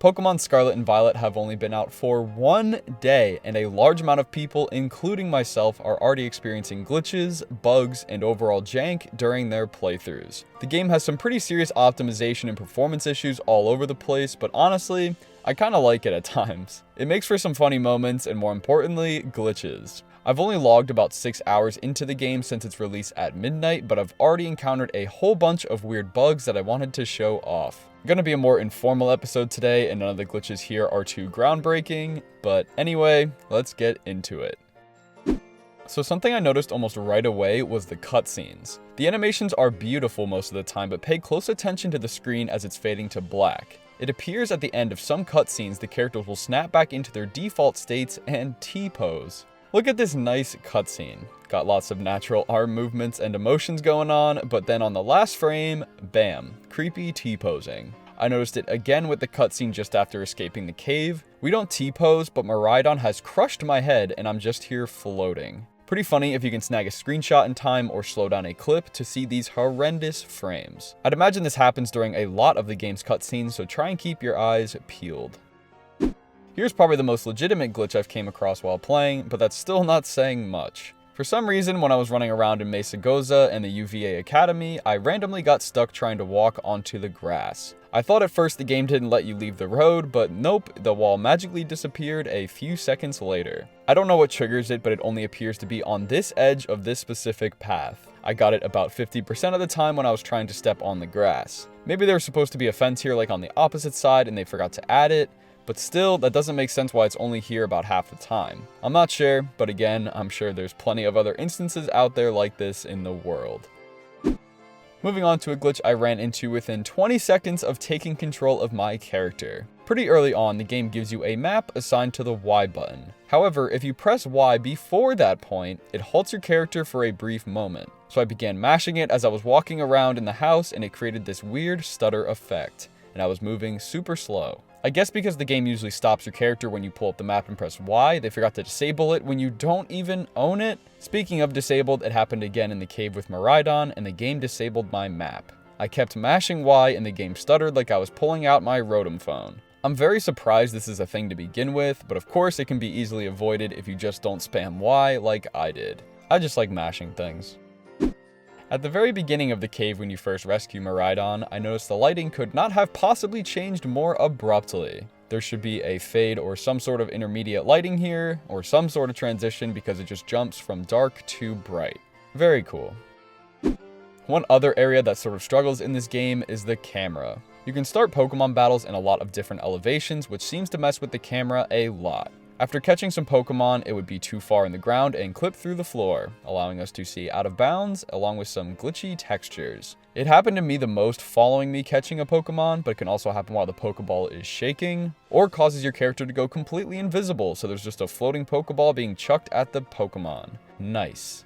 Pokemon Scarlet and Violet have only been out for 1 day, and a large amount of people, including myself, are already experiencing glitches, bugs, and overall jank during their playthroughs. The game has some pretty serious optimization and performance issues all over the place, but honestly, I kinda like it at times. It makes for some funny moments, and more importantly, glitches. I've only logged about 6 hours into the game since its release at midnight, but I've already encountered a whole bunch of weird bugs that I wanted to show off. Gonna be a more informal episode today, and none of the glitches here are too groundbreaking, but anyway, let's get into it. So something I noticed almost right away was the cutscenes. The animations are beautiful most of the time, but pay close attention to the screen as it's fading to black. It appears at the end of some cutscenes the characters will snap back into their default states and T-pose. Look at this nice cutscene. Got lots of natural arm movements and emotions going on, but then on the last frame, bam, creepy T-posing. I noticed it again with the cutscene just after escaping the cave. We don't T-pose, but Miraidon has crushed my head and I'm just here floating. Pretty funny if you can snag a screenshot in time or slow down a clip to see these horrendous frames. I'd imagine this happens during a lot of the game's cutscenes, so try and keep your eyes peeled. Here's probably the most legitimate glitch I've came across while playing, but that's still not saying much. For some reason, when I was running around in Mesa Goza and the UVA Academy, I randomly got stuck trying to walk onto the grass. I thought at first the game didn't let you leave the road, but nope, the wall magically disappeared a few seconds later. I don't know what triggers it, but it only appears to be on this edge of this specific path. I got it about 50% of the time when I was trying to step on the grass. Maybe there was supposed to be a fence here like on the opposite side and they forgot to add it. But still, that doesn't make sense why it's only here about half the time. I'm not sure, but again, I'm sure there's plenty of other instances out there like this in the world. Moving on to a glitch I ran into within 20 seconds of taking control of my character. Pretty early on, the game gives you a map assigned to the Y button. However, if you press Y before that point, it halts your character for a brief moment. So I began mashing it as I was walking around in the house and it created this weird stutter effect, and I was moving super slow. I guess because the game usually stops your character when you pull up the map and press Y, they forgot to disable it when you don't even own it. Speaking of disabled, it happened again in the cave with Miraidon, and the game disabled my map. I kept mashing Y and the game stuttered like I was pulling out my Rotom phone. I'm very surprised this is a thing to begin with, but of course it can be easily avoided if you just don't spam Y like I did. I just like mashing things. At the very beginning of the cave when you first rescue Miraidon, I noticed the lighting could not have possibly changed more abruptly. There should be a fade or some sort of intermediate lighting here, or some sort of transition because it just jumps from dark to bright. Very cool. One other area that sort of struggles in this game is the camera. You can start Pokemon battles in a lot of different elevations, which seems to mess with the camera a lot. After catching some Pokemon, it would be too far in the ground and clip through the floor, allowing us to see out of bounds, along with some glitchy textures. It happened to me the most following me catching a Pokemon, but it can also happen while the Pokeball is shaking, or causes your character to go completely invisible, so there's just a floating Pokeball being chucked at the Pokemon. Nice.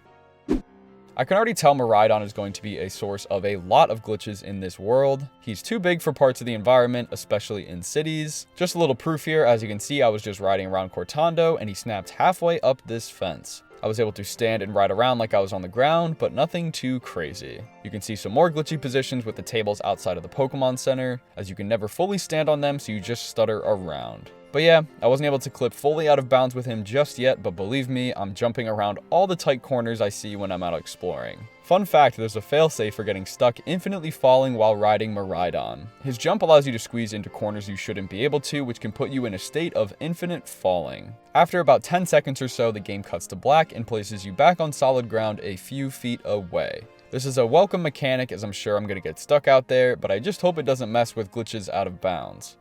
I can already tell Miraidon is going to be a source of a lot of glitches in this world. He's too big for parts of the environment, especially in cities. Just a little proof here, as you can see, I was just riding around Cortando and he snapped halfway up this fence. I was able to stand and ride around like I was on the ground, but nothing too crazy. You can see some more glitchy positions with the tables outside of the Pokemon Center, as you can never fully stand on them, so you just stutter around. But yeah, I wasn't able to clip fully out of bounds with him just yet, but believe me, I'm jumping around all the tight corners I see when I'm out exploring. Fun fact, there's a failsafe for getting stuck infinitely falling while riding Miraidon. His jump allows you to squeeze into corners you shouldn't be able to, which can put you in a state of infinite falling. After about 10 seconds or so, the game cuts to black and places you back on solid ground a few feet away. This is a welcome mechanic, as I'm sure I'm going to get stuck out there, but I just hope it doesn't mess with glitches out of bounds.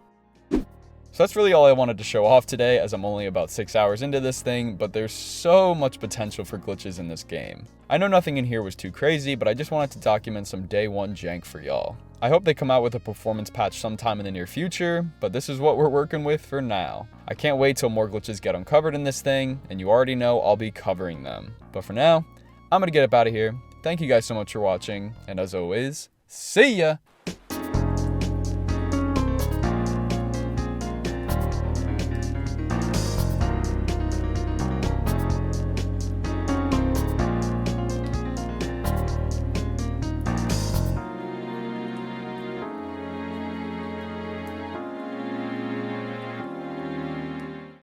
So that's really all I wanted to show off today, as I'm only about 6 hours into this thing, but there's so much potential for glitches in this game. I know nothing in here was too crazy, but I just wanted to document some day one jank for y'all. I hope they come out with a performance patch sometime in the near future, but this is what we're working with for now. I can't wait till more glitches get uncovered in this thing, and you already know I'll be covering them. But for now, I'm gonna get up out of here. Thank you guys so much for watching, and as always, see ya!